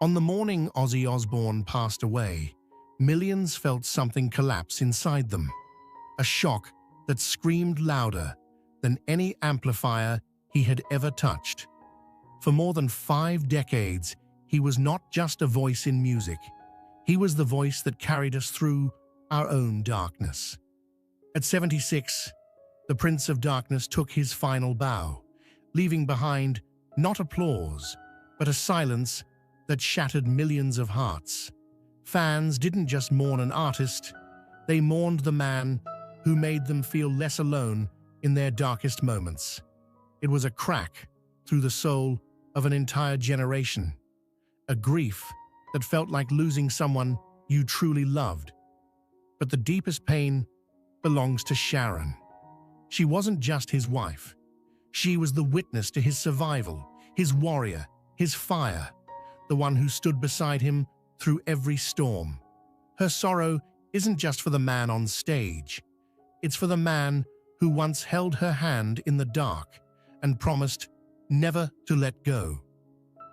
On the morning Ozzy Osbourne passed away, millions felt something collapse inside them. A shock that screamed louder than any amplifier he had ever touched. For more than 5 decades, he was not just a voice in music. He was the voice that carried us through our own darkness. At 76, the Prince of Darkness took his final bow, leaving behind not applause, but a silence that shattered millions of hearts. Fans didn't just mourn an artist, they mourned the man who made them feel less alone in their darkest moments. It was a crack through the soul of an entire generation, a grief that felt like losing someone you truly loved. But the deepest pain belongs to Sharon. She wasn't just his wife. She was the witness to his survival, his warrior, his fire, the one who stood beside him through every storm. Her sorrow isn't just for the man on stage. It's for the man who once held her hand in the dark and promised never to let go.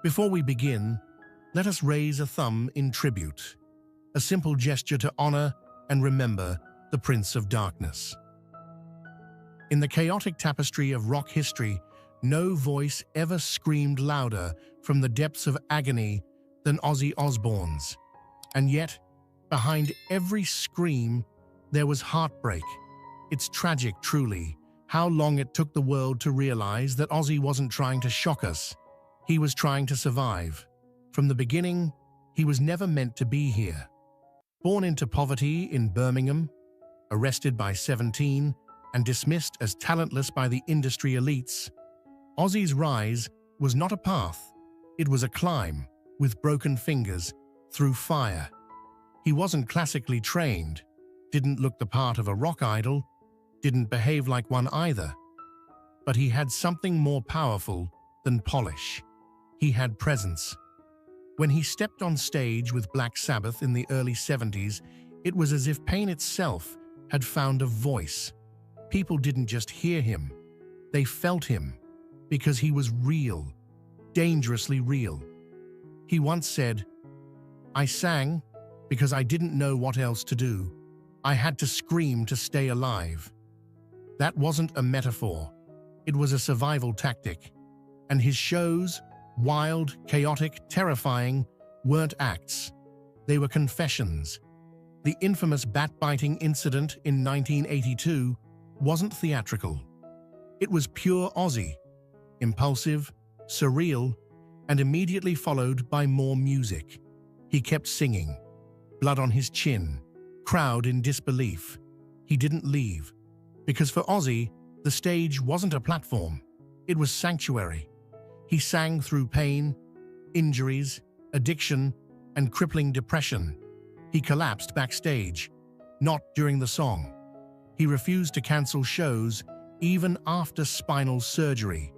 Before we begin, let us raise a thumb in tribute, a simple gesture to honor and remember the Prince of Darkness. In the chaotic tapestry of rock history, no voice ever screamed louder from the depths of agony than Ozzy Osbourne's. And yet, behind every scream, there was heartbreak. It's tragic, truly, how long it took the world to realize that Ozzy wasn't trying to shock us. He was trying to survive. From the beginning, he was never meant to be here. Born into poverty in Birmingham, arrested by 17, and dismissed as talentless by the industry elites, Ozzy's rise was not a path. It was a climb, with broken fingers, through fire. He wasn't classically trained, didn't look the part of a rock idol, didn't behave like one either. But he had something more powerful than polish. He had presence. When he stepped on stage with Black Sabbath in the early 70s, it was as if pain itself had found a voice. People didn't just hear him, they felt him, because he was real, dangerously real. He once said, "I sang because I didn't know what else to do. I had to scream to stay alive." That wasn't a metaphor. It was a survival tactic. And his shows, wild, chaotic, terrifying, weren't acts. They were confessions. The infamous bat-biting incident in 1982 wasn't theatrical. It was pure Ozzy, impulsive, surreal, and immediately followed by more music. He kept singing, blood on his chin, crowd in disbelief. He didn't leave, because for Ozzy, the stage wasn't a platform. It was sanctuary. He sang through pain, injuries, addiction, and crippling depression. He collapsed backstage, not during the song. He refused to cancel shows even after spinal surgery,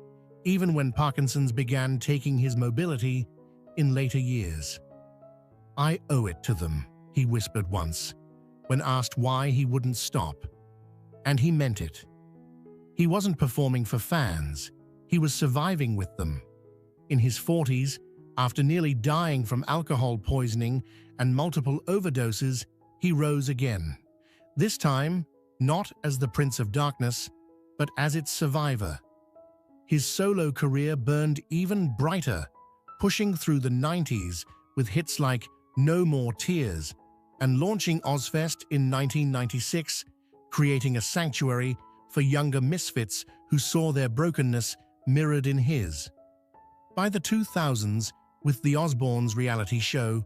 even when Parkinson's began taking his mobility in later years. "I owe it to them," he whispered once, when asked why he wouldn't stop. And he meant it. He wasn't performing for fans, he was surviving with them. In his 40s, after nearly dying from alcohol poisoning and multiple overdoses, he rose again. This time, not as the Prince of Darkness, but as its survivor. His solo career burned even brighter, pushing through the 90s with hits like No More Tears and launching Ozzfest in 1996, creating a sanctuary for younger misfits who saw their brokenness mirrored in his. By the 2000s, with the Osbournes reality show,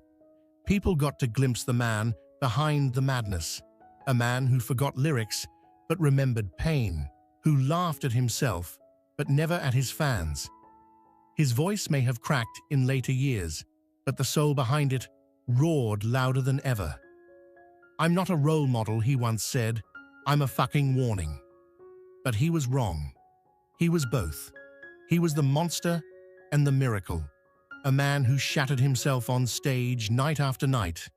people got to glimpse the man behind the madness, a man who forgot lyrics but remembered pain, who laughed at himself but never at his fans. His voice may have cracked in later years, but the soul behind it roared louder than ever. "I'm not a role model," he once said. "I'm a fucking warning." But he was wrong. He was both. He was the monster and the miracle, a man who shattered himself on stage night after night,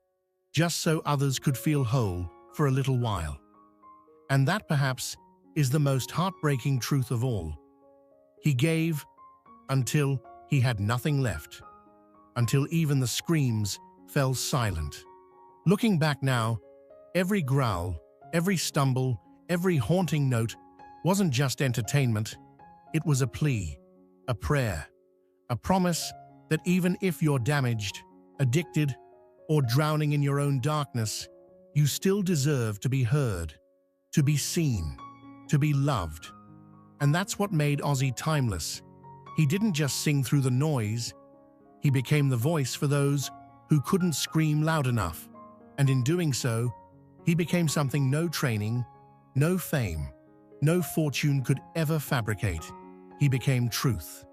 just so others could feel whole for a little while. And that, perhaps, is the most heartbreaking truth of all. He gave until he had nothing left, until even the screams fell silent. Looking back now, every growl, every stumble, every haunting note wasn't just entertainment. It was a plea, a prayer, a promise that even if you're damaged, addicted, or drowning in your own darkness, you still deserve to be heard, to be seen, to be loved. And that's what made Ozzy timeless. He didn't just sing through the noise, he became the voice for those who couldn't scream loud enough. And in doing so, he became something no training, no fame, no fortune could ever fabricate. He became truth.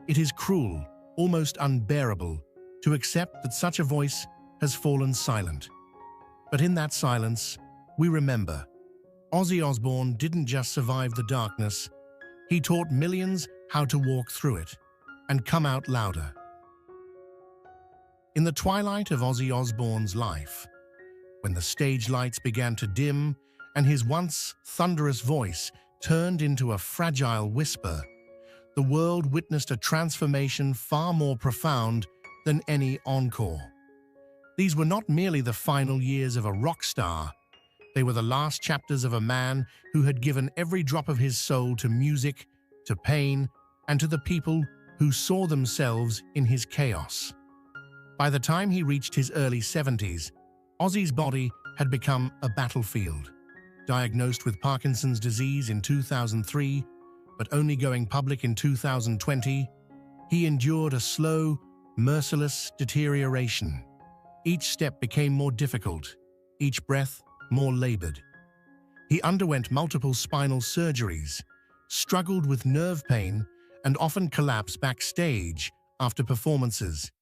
It is cruel, almost unbearable, to accept that such a voice has fallen silent. But in that silence, we remember, Ozzy Osbourne didn't just survive the darkness, he taught millions how to walk through it and come out louder. In the twilight of Ozzy Osbourne's life, when the stage lights began to dim and his once thunderous voice turned into a fragile whisper, the world witnessed a transformation far more profound than any encore. These were not merely the final years of a rock star, they were the last chapters of a man who had given every drop of his soul to music, to pain, and to the people who saw themselves in his chaos. By the time he reached his early 70s, Ozzy's body had become a battlefield. Diagnosed with Parkinson's disease in 2003, but only going public in 2020, he endured a slow, merciless deterioration. Each step became more difficult, each breath more labored. He underwent multiple spinal surgeries, struggled with nerve pain, and often collapsed backstage after performances.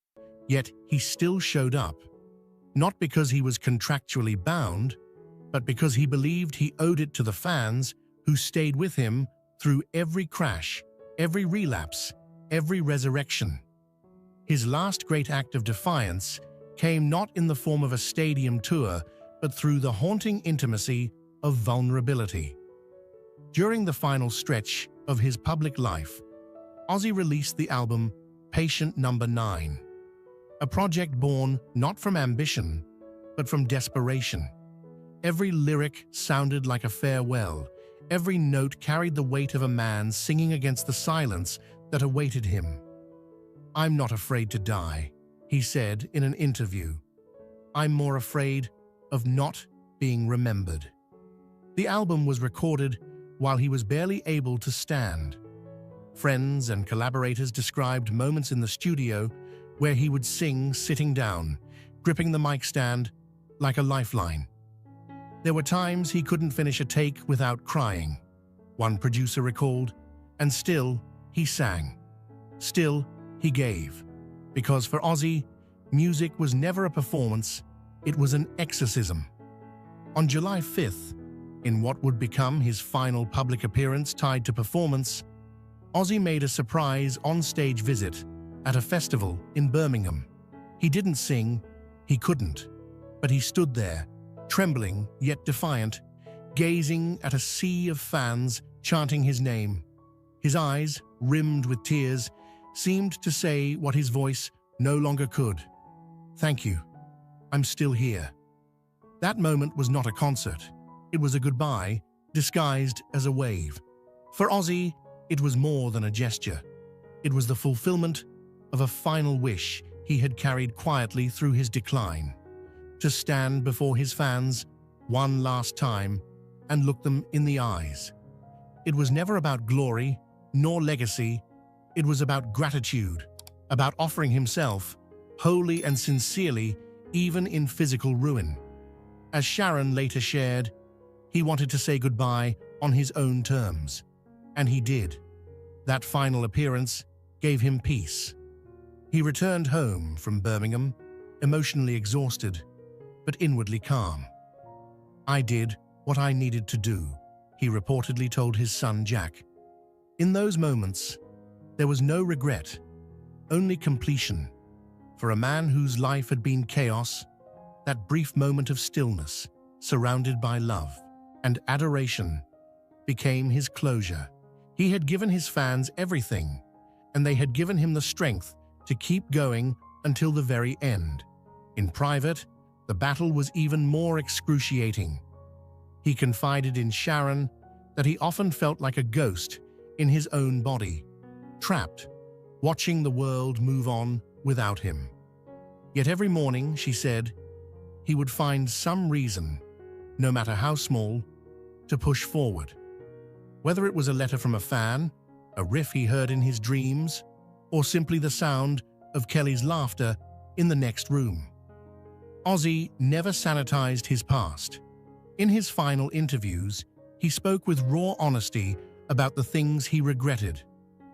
Yet he still showed up, not because he was contractually bound, but because he believed he owed it to the fans who stayed with him through every crash, every relapse, every resurrection. His last great act of defiance came not in the form of a stadium tour, but through the haunting intimacy of vulnerability. During the final stretch of his public life, Ozzy released the album Patient Number 9, a project born not from ambition, but from desperation. Every lyric sounded like a farewell. Every note carried the weight of a man singing against the silence that awaited him. "I'm not afraid to die," he said in an interview. "I'm more afraid of not being remembered." The album was recorded while he was barely able to stand. Friends and collaborators described moments in the studio where he would sing sitting down, gripping the mic stand like a lifeline. There were times he couldn't finish a take without crying, one producer recalled, and still he sang. Still he gave. Because for Ozzy, music was never a performance, it was an exorcism. On July 5th, in what would become his final public appearance tied to performance, Ozzy made a surprise on-stage visit at a festival in Birmingham. He didn't sing, he couldn't, but he stood there, trembling yet defiant, gazing at a sea of fans chanting his name. His eyes, rimmed with tears, seemed to say what his voice no longer could. "Thank you. I'm still here." That moment was not a concert. It was a goodbye, disguised as a wave. For Ozzy, it was more than a gesture. It was the fulfillment of a final wish he had carried quietly through his decline. To stand before his fans one last time and look them in the eyes. It was never about glory nor legacy. It was about gratitude, about offering himself wholly and sincerely, even in physical ruin. As Sharon later shared, he wanted to say goodbye on his own terms, and he did. That final appearance gave him peace. He returned home from Birmingham, emotionally exhausted, but inwardly calm. "I did what I needed to do," he reportedly told his son Jack. In those moments, there was no regret, only completion. For a man whose life had been chaos, that brief moment of stillness, surrounded by love and adoration, became his closure. He had given his fans everything, and they had given him the strength to keep going until the very end. In private, the battle was even more excruciating. He confided in Sharon that he often felt like a ghost in his own body, trapped, watching the world move on without him. Yet every morning, she said, he would find some reason, no matter how small, to push forward. Whether it was a letter from a fan, a riff he heard in his dreams, or simply the sound of Kelly's laughter in the next room. Ozzy never sanitized his past. In his final interviews, he spoke with raw honesty about the things he regretted,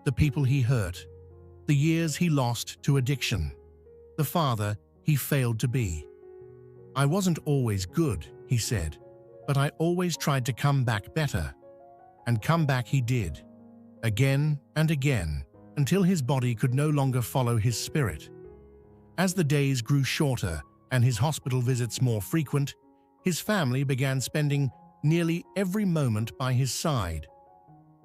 the people he hurt, the years he lost to addiction, the father he failed to be. "I wasn't always good," he said, "but I always tried to come back better." And come back he did, again and again, until his body could no longer follow his spirit. As the days grew shorter and his hospital visits more frequent, his family began spending nearly every moment by his side.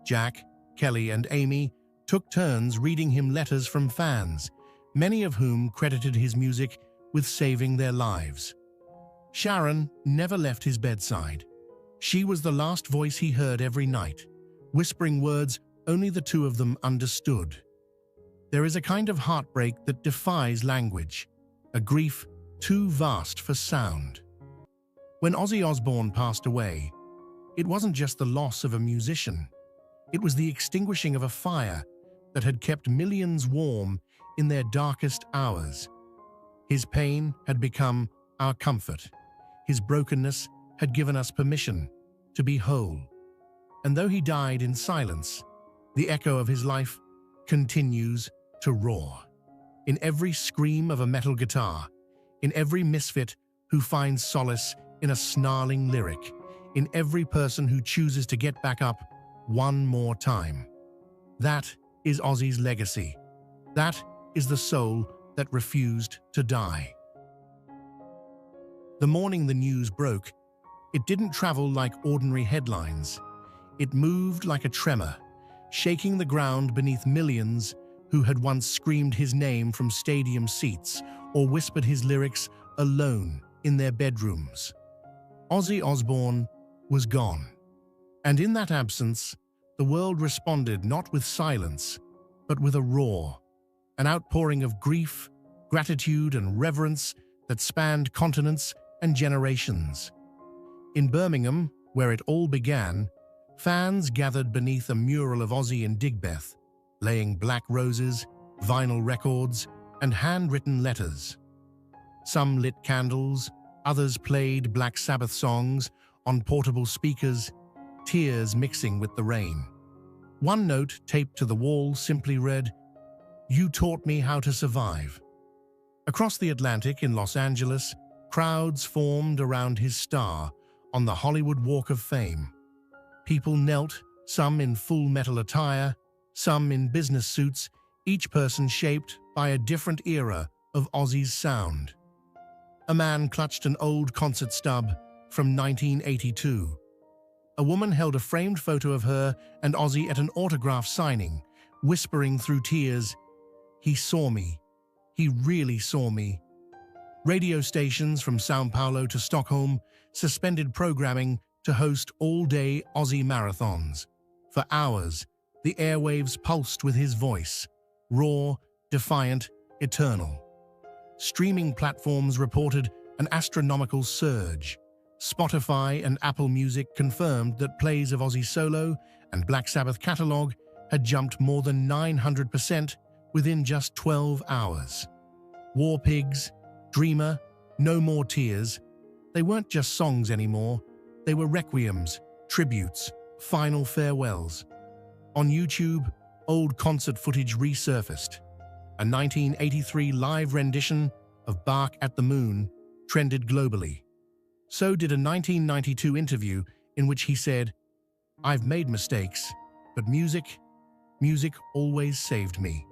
Jack, Kelly, and Amy took turns reading him letters from fans, many of whom credited his music with saving their lives. Sharon never left his bedside. She was the last voice he heard every night, whispering words only the two of them understood. There is a kind of heartbreak that defies language, a grief too vast for sound. When Ozzy Osbourne passed away, it wasn't just the loss of a musician. It was the extinguishing of a fire that had kept millions warm in their darkest hours. His pain had become our comfort. His brokenness had given us permission to be whole. And though he died in silence, the echo of his life continues to roar. In every scream of a metal guitar, in every misfit who finds solace in a snarling lyric, in every person who chooses to get back up one more time. That is Ozzy's legacy. That is the soul that refused to die. The morning the news broke, it didn't travel like ordinary headlines. It moved like a tremor, shaking the ground beneath millions who had once screamed his name from stadium seats or whispered his lyrics alone in their bedrooms. Ozzy Osbourne was gone. And in that absence, the world responded not with silence, but with a roar, an outpouring of grief, gratitude, and reverence that spanned continents and generations. In Birmingham, where it all began, fans gathered beneath a mural of Ozzy in Digbeth, laying black roses, vinyl records, and handwritten letters. Some lit candles, others played Black Sabbath songs on portable speakers, tears mixing with the rain. One note taped to the wall simply read, "You taught me how to survive." Across the Atlantic in Los Angeles, crowds formed around his star on the Hollywood Walk of Fame. People knelt, some in full metal attire, some in business suits, each person shaped by a different era of Ozzy's sound. A man clutched an old concert stub from 1982. A woman held a framed photo of her and Ozzy at an autograph signing, whispering through tears, "He saw me. He really saw me." Radio stations from São Paulo to Stockholm suspended programming to host all-day Ozzy marathons. For hours, the airwaves pulsed with his voice, raw, defiant, eternal. Streaming platforms reported an astronomical surge. Spotify and Apple Music confirmed that plays of Ozzy solo and Black Sabbath catalog had jumped more than 900% within just 12 hours. War Pigs, Dreamer, No More Tears, they weren't just songs anymore, they were requiems, tributes, final farewells. On YouTube, old concert footage resurfaced. A 1983 live rendition of Bark at the Moon trended globally. So did a 1992 interview in which he said, "I've made mistakes, but music always saved me."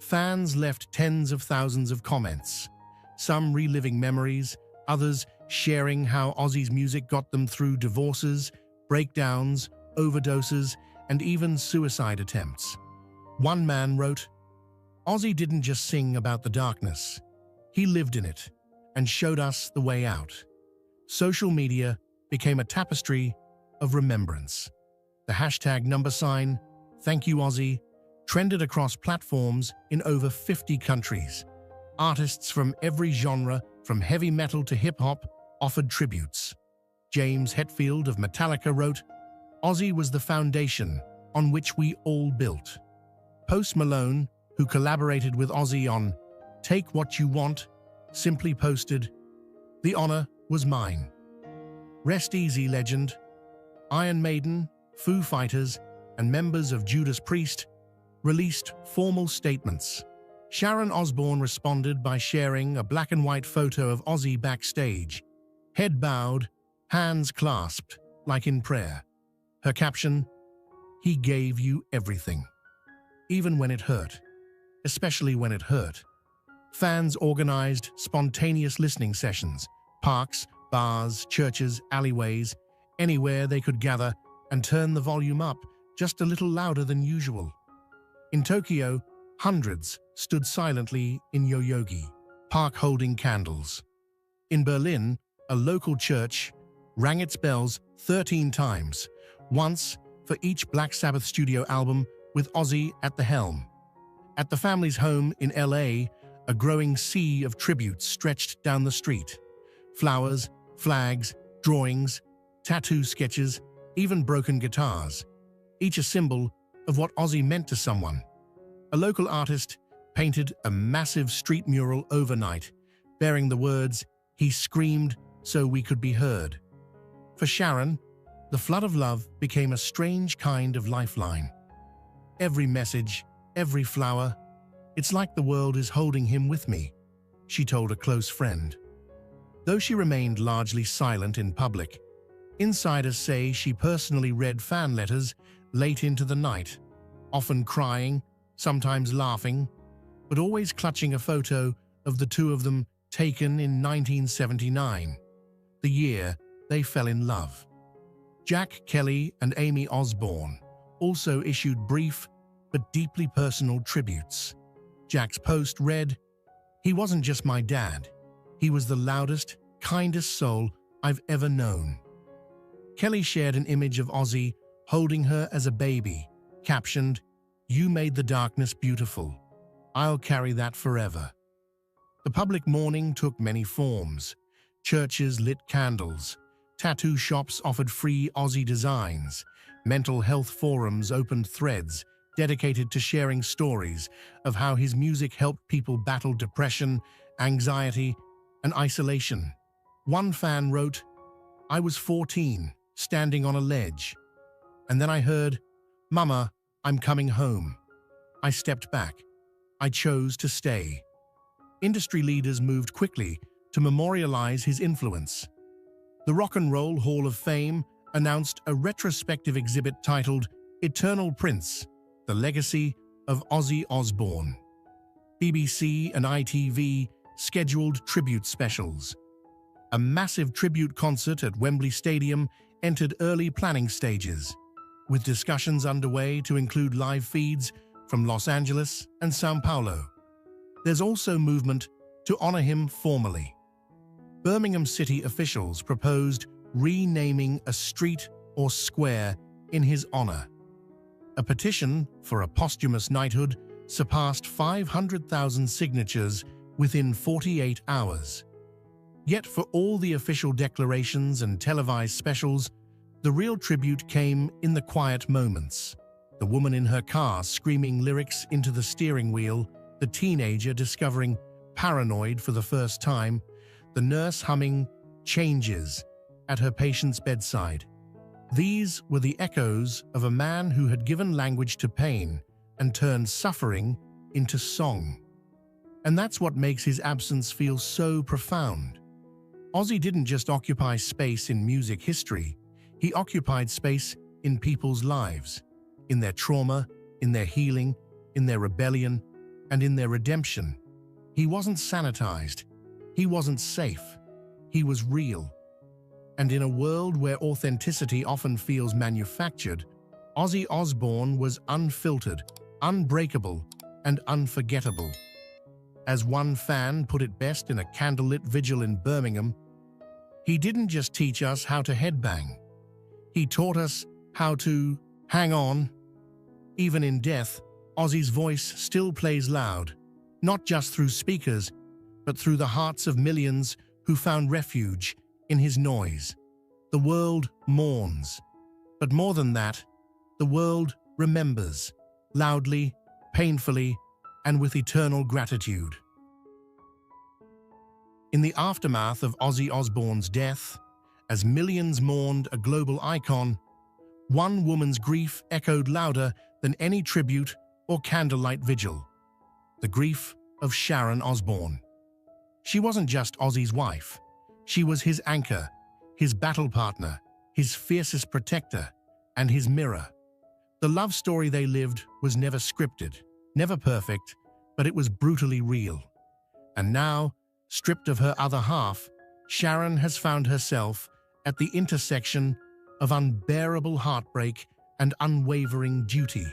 Fans left tens of thousands of comments, some reliving memories, others sharing how Ozzy's music got them through divorces, breakdowns, overdoses, and even suicide attempts. One man wrote, Ozzy didn't just sing about the darkness. He lived in it and showed us the way out. Social media became a tapestry of remembrance. The hashtag #Thank you Ozzy trended across platforms in over 50 countries. Artists from every genre, from heavy metal to hip-hop, offered tributes. James Hetfield of Metallica wrote, "Ozzy was the foundation on which we all built." Post Malone, who collaborated with Ozzy on Take What You Want, simply posted, "The honor was mine." Rest easy, legend. Iron Maiden, Foo Fighters, and members of Judas Priest released formal statements. Sharon Osbourne responded by sharing a black and white photo of Ozzy backstage, head bowed, hands clasped, like in prayer. Her caption, "He gave you everything, even when it hurt, especially when it hurt." Fans organized spontaneous listening sessions, parks, bars, churches, alleyways, anywhere they could gather and turn the volume up just a little louder than usual. In Tokyo, hundreds stood silently in Yoyogi Park holding candles. In Berlin, a local church rang its bells 13 times, once for each Black Sabbath studio album with Ozzy at the helm. At the family's home in LA, a growing sea of tributes stretched down the street. Flowers, flags, drawings, tattoo sketches, even broken guitars, each a symbol of what Ozzy meant to someone. A local artist painted a massive street mural overnight, bearing the words, "He screamed so we could be heard." For Sharon, the flood of love became a strange kind of lifeline. Every message, every flower, "It's like the world is holding him with me," she told a close friend. Though she remained largely silent in public, insiders say she personally read fan letters late into the night, often crying, sometimes laughing, but always clutching a photo of the two of them taken in 1979, the year they fell in love. Jack Kelly and Amy Osbourne also issued brief but deeply personal tributes. Jack's post read, "He wasn't just my dad. He was the loudest, kindest soul I've ever known." Kelly shared an image of Ozzy holding her as a baby, captioned, "You made the darkness beautiful. I'll carry that forever." The public mourning took many forms. Churches lit candles, tattoo shops offered free Ozzy designs, mental health forums opened threads dedicated to sharing stories of how his music helped people battle depression, anxiety, and isolation. One fan wrote, "I was 14, standing on a ledge, and then I heard, 'Mama, I'm coming home.' I stepped back. I chose to stay." Industry leaders moved quickly to memorialize his influence. The Rock and Roll Hall of Fame announced a retrospective exhibit titled "Eternal Prince: The Legacy of Ozzy Osbourne." BBC and ITV scheduled tribute specials. A massive tribute concert at Wembley Stadium entered early planning stages, with discussions underway to include live feeds from Los Angeles and São Paulo. There's also movement to honor him formally. Birmingham city officials proposed renaming a street or square in his honor. A petition for a posthumous knighthood surpassed 500,000 signatures within 48 hours. Yet for all the official declarations and televised specials, the real tribute came in the quiet moments. The woman in her car screaming lyrics into the steering wheel, the teenager discovering Paranoid for the first time, the nurse humming Changes at her patient's bedside. These were the echoes of a man who had given language to pain and turned suffering into song. And that's what makes his absence feel so profound. Ozzy didn't just occupy space in music history, he occupied space in people's lives, in their trauma, in their healing, in their rebellion, and in their redemption. He wasn't sanitized, he wasn't safe, he was real. And in a world where authenticity often feels manufactured, Ozzy Osbourne was unfiltered, unbreakable, and unforgettable. As one fan put it best in a candlelit vigil in Birmingham, "He didn't just teach us how to headbang. He taught us how to hang on." Even in death, Ozzy's voice still plays loud, not just through speakers, but through the hearts of millions who found refuge in his noise. The world mourns, but more than that, the world remembers, loudly, painfully, and with eternal gratitude. In the aftermath of Ozzy Osbourne's death, as millions mourned a global icon, one woman's grief echoed louder than any tribute or candlelight vigil: the grief of Sharon Osbourne. She wasn't just Ozzy's wife. She was his anchor, his battle partner, his fiercest protector, and his mirror. The love story they lived was never scripted, never perfect, but it was brutally real. And now, stripped of her other half, Sharon has found herself at the intersection of unbearable heartbreak and unwavering duty.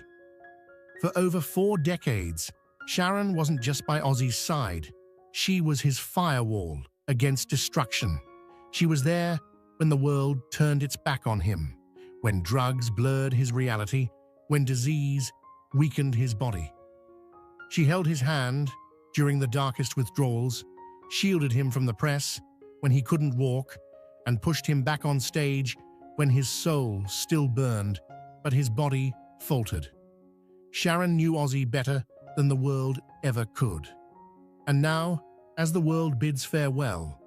For over 4 decades, Sharon wasn't just by Ozzy's side. She was his firewall against destruction. She was there when the world turned its back on him, when drugs blurred his reality, when disease weakened his body. She held his hand during the darkest withdrawals, shielded him from the press when he couldn't walk, and pushed him back on stage when his soul still burned, but his body faltered. Sharon knew Ozzy better than the world ever could. And now, as the world bids farewell,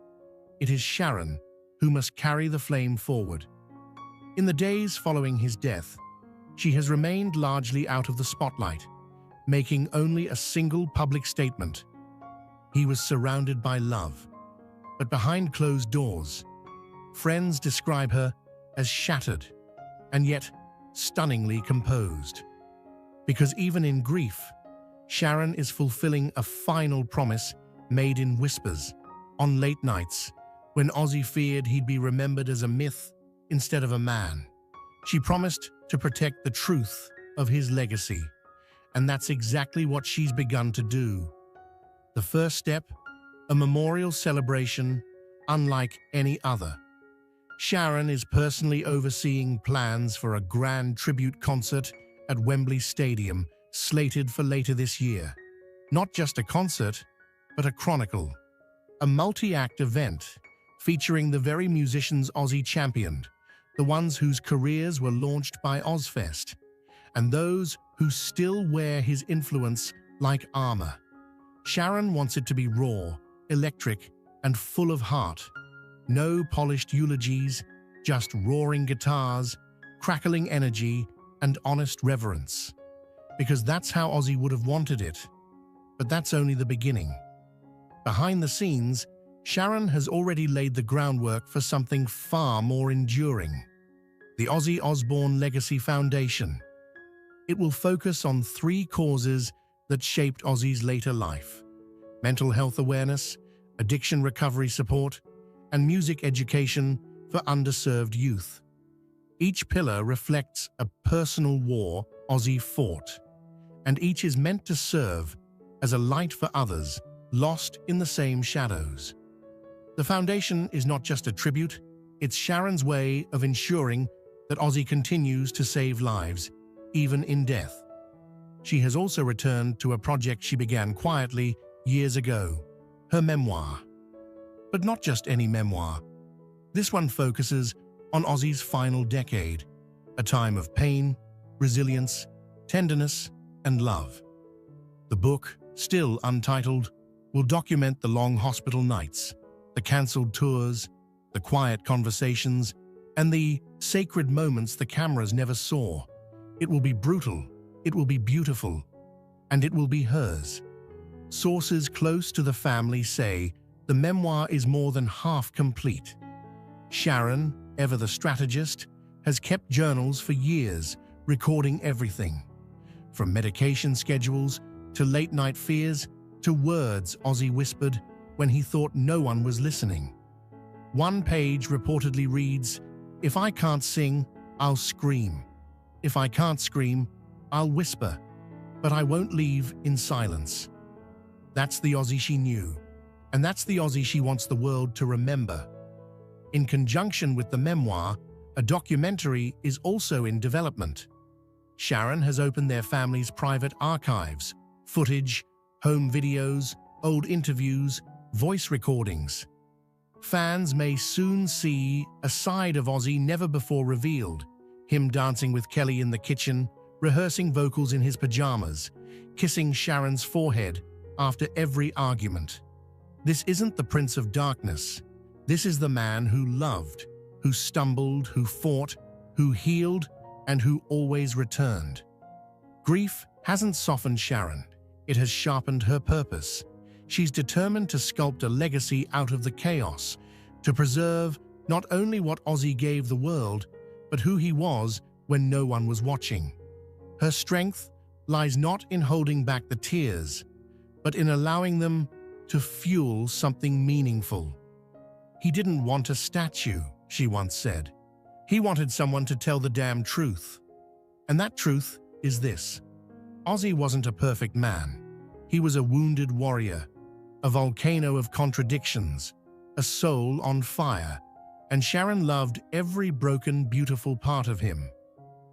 it is Sharon who must carry the flame forward. In the days following his death, she has remained largely out of the spotlight, making only a single public statement: he was surrounded by love. But behind closed doors, friends describe her as shattered, and yet stunningly composed. Because even in grief, Sharon is fulfilling a final promise made in whispers, on late nights, when Ozzy feared he'd be remembered as a myth instead of a man. She promised to protect the truth of his legacy, and that's exactly what she's begun to do. The first step, a memorial celebration unlike any other. Sharon is personally overseeing plans for a grand tribute concert at Wembley Stadium, slated for later this year. Not just a concert, but a chronicle, a multi-act event featuring the very musicians Ozzy championed, the ones whose careers were launched by Ozzfest, and those who still wear his influence like armor. Sharon wants it to be raw, electric, and full of heart. No polished eulogies, just roaring guitars, crackling energy, and honest reverence. Because that's how Ozzy would have wanted it. But that's only the beginning. Behind the scenes, Sharon has already laid the groundwork for something far more enduring: the Ozzy Osbourne Legacy Foundation. It will focus on 3 causes that shaped Ozzy's later life: mental health awareness, addiction recovery support, and music education for underserved youth. Each pillar reflects a personal war Ozzy fought, and each is meant to serve as a light for others lost in the same shadows. The foundation is not just a tribute, it's Sharon's way of ensuring that Ozzy continues to save lives, even in death. She has also returned to a project she began quietly years ago: her memoir. But not just any memoir. This one focuses on Ozzy's final decade, a time of pain, resilience, tenderness, and love. The book, still untitled, will document the long hospital nights, the cancelled tours, the quiet conversations, and the sacred moments the cameras never saw. It will be brutal, it will be beautiful, and it will be hers. Sources close to the family say the memoir is more than half complete. Sharon, ever the strategist, has kept journals for years, recording everything. From medication schedules to late-night fears to words Ozzy whispered when he thought no one was listening. One page reportedly reads, "If I can't sing, I'll scream. If I can't scream, I'll whisper." but I won't leave in silence. That's the Ozzy she knew, and that's the Ozzy she wants the world to remember. In conjunction with the memoir, a documentary is also in development. Sharon has opened their family's private archives, footage, home videos, old interviews, voice recordings. Fans may soon see a side of Ozzy never before revealed, him dancing with Kelly in the kitchen, rehearsing vocals in his pajamas, kissing Sharon's forehead after every argument. This isn't the Prince of Darkness. This is the man who loved, who stumbled, who fought, who healed, and who always returned. Grief hasn't softened Sharon. It has sharpened her purpose. She's determined to sculpt a legacy out of the chaos, to preserve not only what Ozzy gave the world, but who he was when no one was watching. Her strength lies not in holding back the tears, but in allowing them to fuel something meaningful. He didn't want a statue, she once said. He wanted someone to tell the damn truth. And that truth is this. Ozzy wasn't a perfect man. He was a wounded warrior, a volcano of contradictions, a soul on fire, and Sharon loved every broken, beautiful part of him.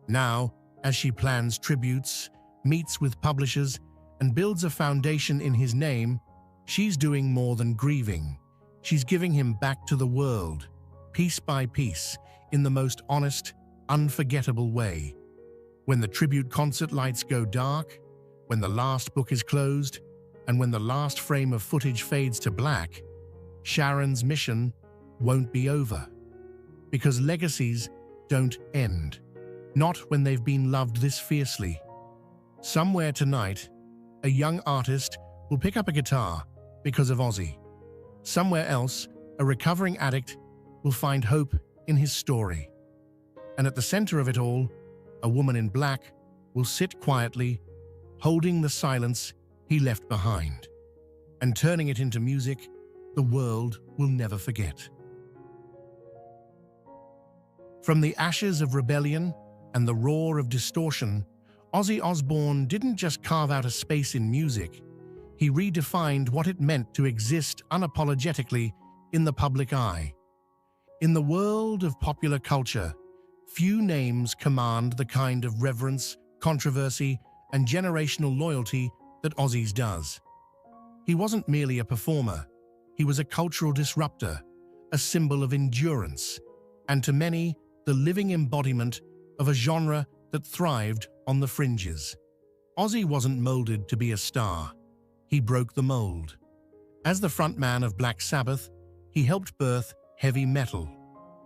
Now, as she plans tributes, meets with publishers, and builds a foundation in his name, she's doing more than grieving. She's giving him back to the world, piece by piece, in the most honest, unforgettable way. When the tribute concert lights go dark, when the last book is closed, and when the last frame of footage fades to black, Sharon's mission won't be over. Because legacies don't end, not when they've been loved this fiercely. Somewhere tonight, a young artist will pick up a guitar because of Ozzy. Somewhere else, a recovering addict will find hope in his story. And at the center of it all, a woman in black will sit quietly, holding the silence he left behind, and turning it into music the world will never forget. From the ashes of rebellion and the roar of distortion, Ozzy Osbourne didn't just carve out a space in music, he redefined what it meant to exist unapologetically in the public eye. In the world of popular culture, few names command the kind of reverence, controversy, and generational loyalty that Ozzy's does. He wasn't merely a performer, he was a cultural disruptor, a symbol of endurance, and to many, the living embodiment of a genre that thrived on the fringes. Ozzy wasn't molded to be a star. He broke the mold. As the frontman of Black Sabbath, he helped birth heavy metal.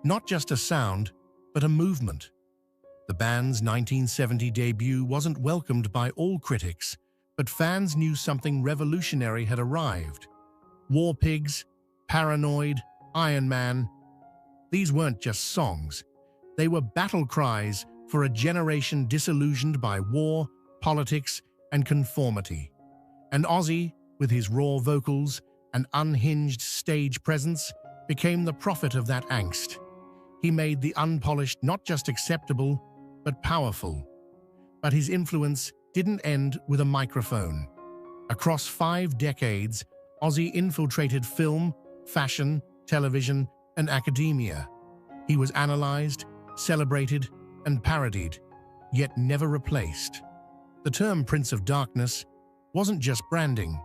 Not just a sound, but a movement. The band's 1970 debut wasn't welcomed by all critics, but fans knew something revolutionary had arrived. War Pigs, Paranoid, Iron Man. These weren't just songs. They were battle cries for a generation disillusioned by war, politics, and conformity. And Ozzy, with his raw vocals and unhinged stage presence, became the prophet of that angst. He made the unpolished not just acceptable, but powerful. But his influence didn't end with a microphone. Across 5 decades, Ozzy infiltrated film, fashion, television, and academia. He was analyzed, celebrated, and parodied, yet never replaced. The term Prince of Darkness wasn't just branding,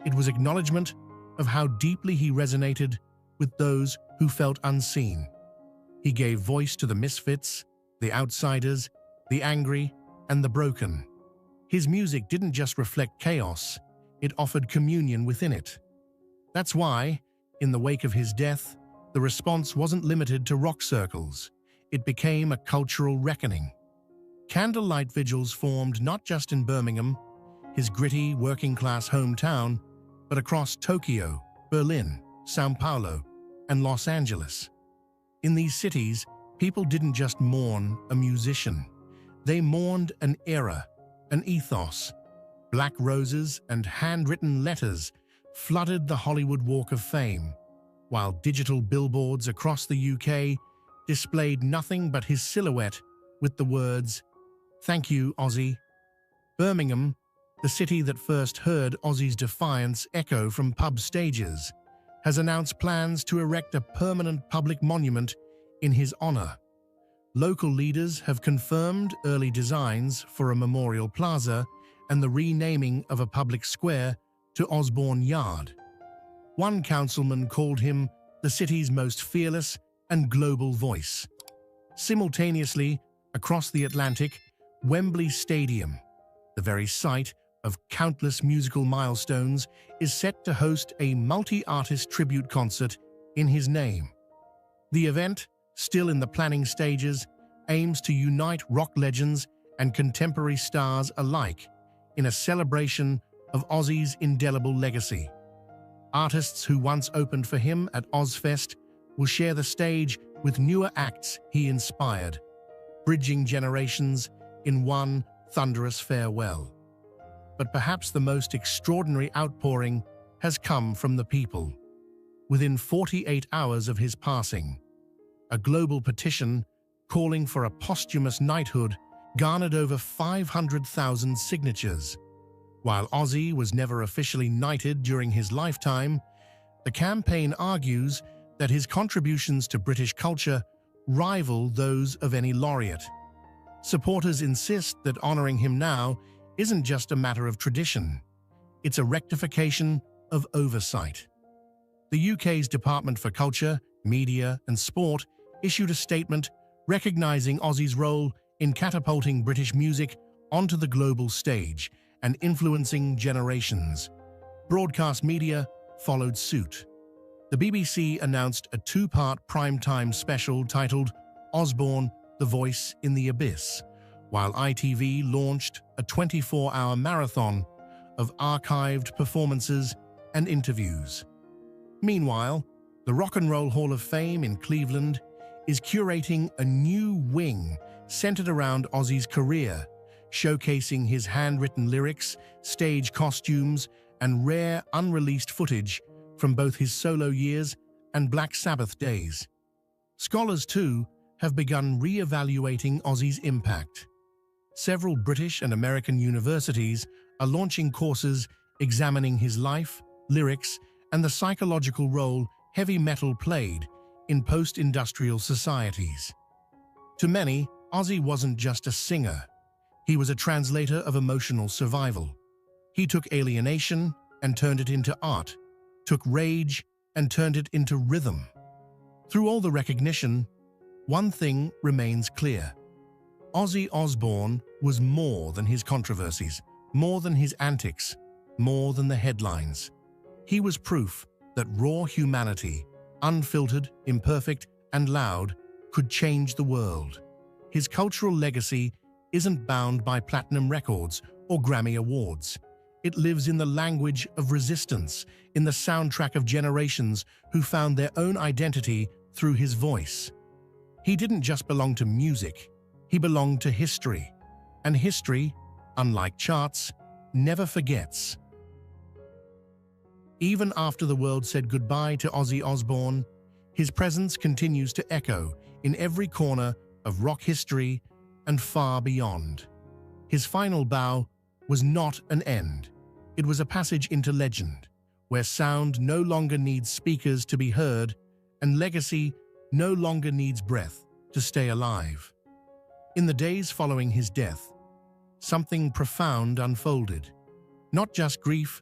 it was acknowledgement of how deeply he resonated with those who felt unseen. He gave voice to the misfits, the outsiders, the angry, and the broken. His music didn't just reflect chaos, it offered communion within it. That's why, in the wake of his death, the response wasn't limited to rock circles. It became a cultural reckoning. Candlelight vigils formed not just in Birmingham, his gritty, working-class hometown, but across Tokyo, Berlin, São Paulo, and Los Angeles. In these cities, people didn't just mourn a musician. They mourned an era, an ethos. Black roses and handwritten letters flooded the Hollywood Walk of Fame, while digital billboards across the UK displayed nothing but his silhouette with the words, "Thank you, Ozzy." Birmingham, the city that first heard Ozzy's defiance echo from pub stages, has announced plans to erect a permanent public monument in his honor. Local leaders have confirmed early designs for a memorial plaza and the renaming of a public square to Osbourne Yard. One councilman called him the city's most fearless and global voice. Simultaneously, across the Atlantic, Wembley Stadium, the very site of countless musical milestones, is set to host a multi-artist tribute concert in his name. The event, still in the planning stages, aims to unite rock legends and contemporary stars alike in a celebration of Ozzy's indelible legacy. Artists who once opened for him at Ozzfest will share the stage with newer acts he inspired, bridging generations in one thunderous farewell. But perhaps the most extraordinary outpouring has come from the people. Within 48 hours of his passing, a global petition calling for a posthumous knighthood garnered over 500,000 signatures. While Ozzy was never officially knighted during his lifetime, the campaign argues that his contributions to British culture rival those of any laureate. Supporters insist that honoring him now isn't just a matter of tradition, it's a rectification of oversight. The UK's Department for Culture, Media and Sport issued a statement recognizing Ozzy's role in catapulting British music onto the global stage and influencing generations. Broadcast media followed suit. The BBC announced a two-part primetime special titled Osbourne, The Voice in the Abyss, while ITV launched a 24-hour marathon of archived performances and interviews. Meanwhile, the Rock and Roll Hall of Fame in Cleveland is curating a new wing centered around Ozzy's career, showcasing his handwritten lyrics, stage costumes, and rare unreleased footage from both his solo years and Black Sabbath days. Scholars, too, have begun re-evaluating Ozzy's impact. Several British and American universities are launching courses examining his life, lyrics, and the psychological role heavy metal played in post-industrial societies. To many, Ozzy wasn't just a singer. He was a translator of emotional survival. He took alienation and turned it into art, took rage and turned it into rhythm. Through all the recognition, one thing remains clear. Ozzy Osbourne was more than his controversies, more than his antics, more than the headlines. He was proof that raw humanity, unfiltered, imperfect, and loud, could change the world. His cultural legacy isn't bound by platinum records or Grammy Awards. It lives in the language of resistance, in the soundtrack of generations who found their own identity through his voice. He didn't just belong to music, he belonged to history. And history, unlike charts, never forgets. Even after the world said goodbye to Ozzy Osbourne, his presence continues to echo in every corner of rock history and far beyond. His final bow was not an end. It was a passage into legend, where sound no longer needs speakers to be heard and legacy no longer needs breath to stay alive. In the days following his death, something profound unfolded. Not just grief,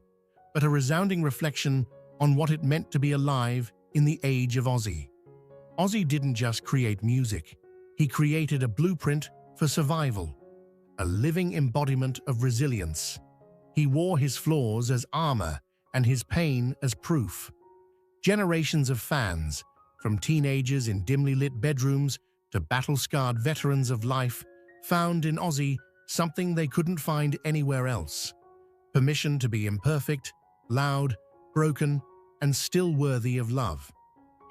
but a resounding reflection on what it meant to be alive in the age of Ozzy. Ozzy didn't just create music. He created a blueprint for survival, a living embodiment of resilience. He wore his flaws as armor and his pain as proof. Generations of fans, from teenagers in dimly lit bedrooms to battle-scarred veterans of life, found in Ozzy something they couldn't find anywhere else. Permission to be imperfect, loud, broken, and still worthy of love.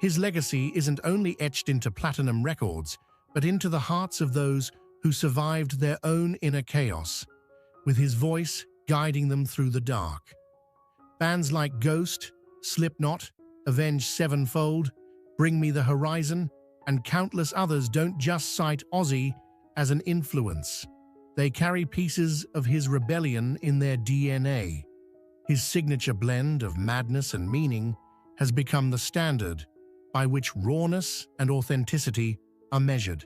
His legacy isn't only etched into platinum records, but into the hearts of those who survived their own inner chaos, with his voice guiding them through the dark. Bands like Ghost, Slipknot, Avenged Sevenfold, Bring Me the Horizon, and countless others don't just cite Ozzy as an influence. They carry pieces of his rebellion in their DNA. His signature blend of madness and meaning has become the standard by which rawness and authenticity are measured.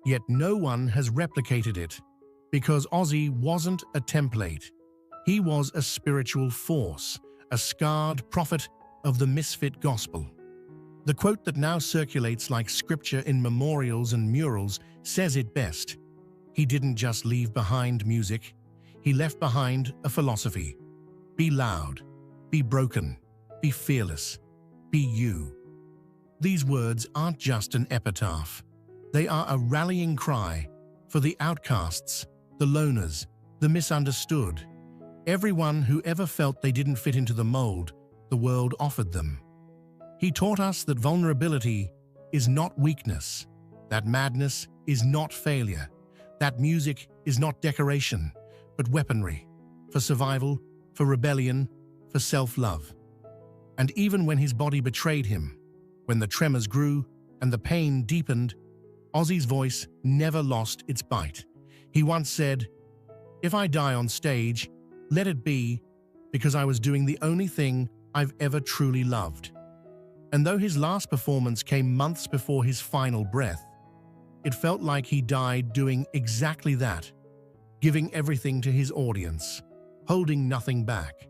Yet no one has replicated it, because Ozzy wasn't a template. He was a spiritual force, a scarred prophet of the misfit gospel. The quote that now circulates like scripture in memorials and murals says it best. He didn't just leave behind music, he left behind a philosophy. Be loud, be broken, be fearless, be you. These words aren't just an epitaph. They are a rallying cry for the outcasts, the loners, the misunderstood, everyone who ever felt they didn't fit into the mold the world offered them. He taught us that vulnerability is not weakness, that madness is not failure, that music is not decoration, but weaponry for survival, for rebellion, for self-love. And even when his body betrayed him, when the tremors grew and the pain deepened, Ozzy's voice never lost its bite. He once said, "If I die on stage, let it be because I was doing the only thing I've ever truly loved." And though his last performance came months before his final breath, it felt like he died doing exactly that, giving everything to his audience, holding nothing back.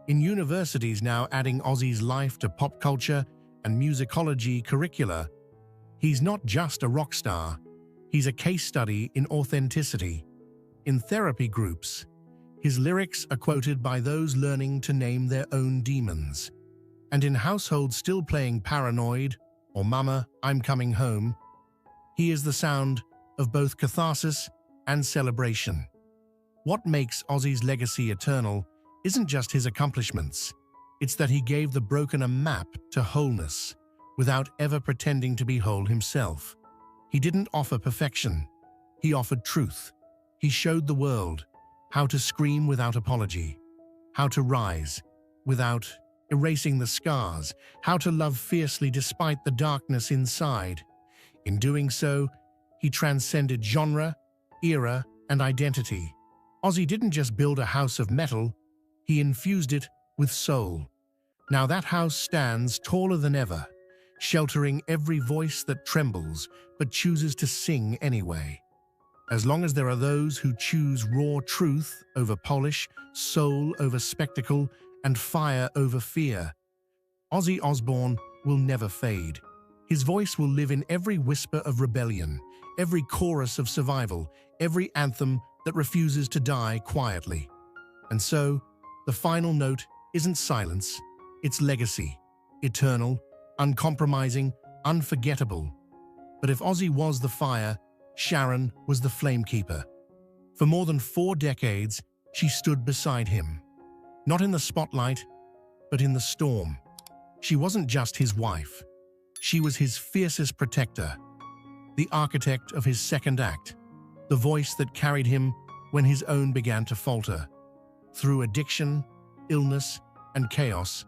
In universities now adding Ozzy's life to pop culture and musicology curricula, he's not just a rock star, he's a case study in authenticity. In therapy groups, his lyrics are quoted by those learning to name their own demons. And in households still playing Paranoid or Mama, I'm Coming Home, he is the sound of both catharsis and celebration. What makes Ozzy's legacy eternal isn't just his accomplishments, it's that he gave the broken a map to wholeness without ever pretending to be whole himself. He didn't offer perfection, he offered truth. He showed the world how to scream without apology, how to rise without erasing the scars, how to love fiercely despite the darkness inside. In doing so, he transcended genre, era, and identity. Ozzy didn't just build a house of metal, he infused it with soul. Now that house stands taller than ever, sheltering every voice that trembles but chooses to sing anyway. As long as there are those who choose raw truth over polish, soul over spectacle, and fire over fear, Ozzy Osbourne will never fade. His voice will live in every whisper of rebellion, every chorus of survival, every anthem that refuses to die quietly. And so, the final note isn't silence, it's legacy, eternal, uncompromising, unforgettable. But if Ozzy was the fire, Sharon was the flamekeeper. For more than 4 decades, she stood beside him. Not in the spotlight, but in the storm. She wasn't just his wife. She was his fiercest protector, the architect of his second act, the voice that carried him when his own began to falter. Through addiction, illness, and chaos,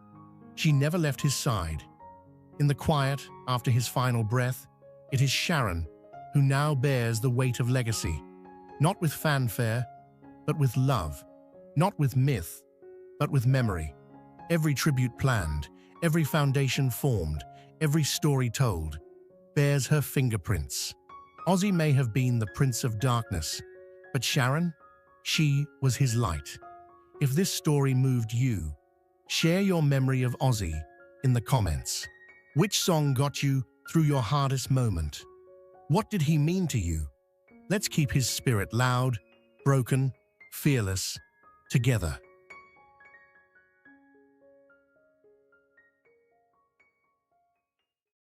she never left his side. In the quiet, after his final breath, it is Sharon who now bears the weight of legacy, not with fanfare, but with love, not with myth, but with memory. Every tribute planned, every foundation formed, every story told, bears her fingerprints. Ozzy may have been the Prince of Darkness, but Sharon, she was his light. If this story moved you, share your memory of Ozzy in the comments. Which song got you through your hardest moment? What did he mean to you? Let's keep his spirit loud, broken, fearless, together.